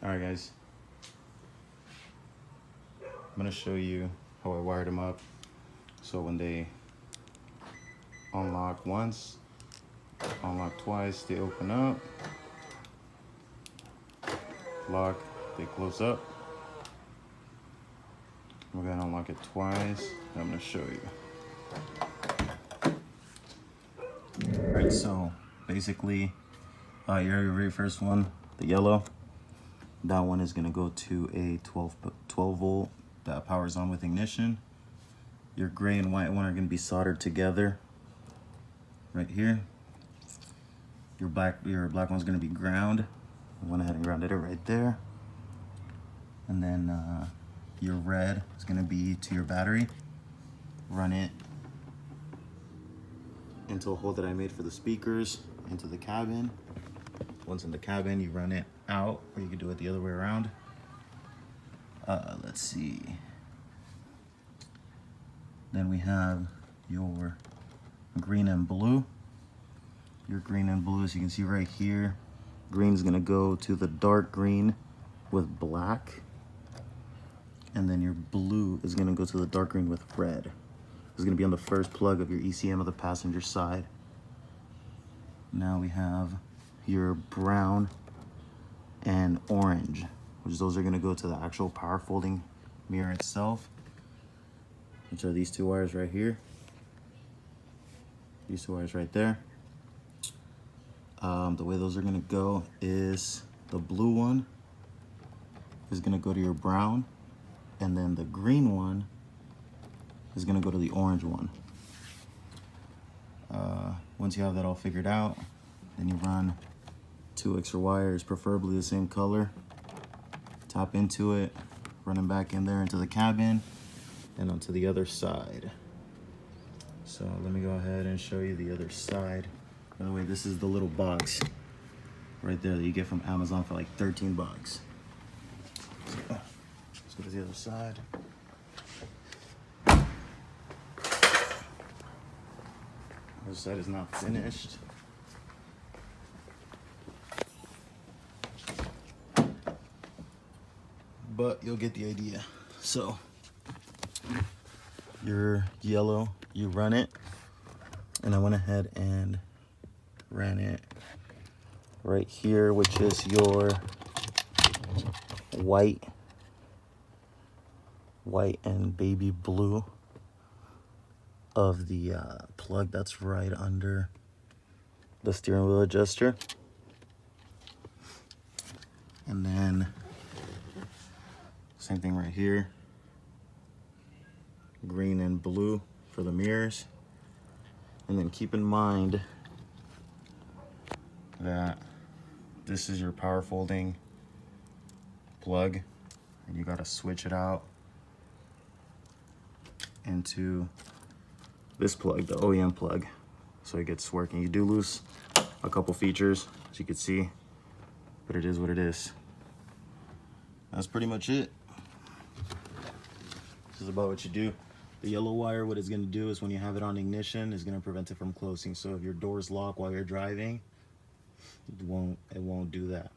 Alright guys, I'm going to show you how I wired them up so when they unlock once, unlock twice, they open up, lock, they close up. We're going to unlock it twice, and I'm going to show you. Alright, so basically your very first one, the yellow, that one is going to go to a 12 volt that powers on with ignition. Your gray and white one are going to be soldered together right here. Your black one's going to be ground. I went ahead and grounded it right there. And then your red is going to be to your battery. Run it into a hole that I made for the speakers into the cabin. Once in the cabin, you run it out, or you can do it the other way around. Let's see. Then we have your green and blue. Your green and blue, as you can see right here, green is gonna go to the dark green with black. And then your blue is gonna go to the dark green with red. It's gonna be on the first plug of your ECM of the passenger side. Now we have your brown and orange, which those are going to go to the actual power folding mirror itself, which are these two wires right here, these two wires right there. The way those are going to go is the blue one is going to go to your brown, and then the green one is going to go to the orange one. Once you have that all figured out, then you run 2 extra wires, preferably the same color, tap into it, run them back in there into the cabin and onto the other side. So let me go ahead and show you the other side. By the way, this is the little box right there that you get from Amazon for like 13 bucks. So, let's go to the other side. This side is not finished. But you'll get the idea. So your yellow, you run it, and I went ahead and ran it right here, which is your white and baby blue of the plug that's right under the steering wheel adjuster. And then same thing right here, green and blue for the mirrors. And then keep in mind that this is your power folding plug, and you gotta switch it out into this plug, the OEM plug, so it gets working. You do lose a couple features, as you can see, but it is what it is. That's pretty much it. This is about what you do. The yellow wire, what it's going to do is when you have it on ignition, is going to prevent it from closing. So if your doors lock while you're driving, it won't do that.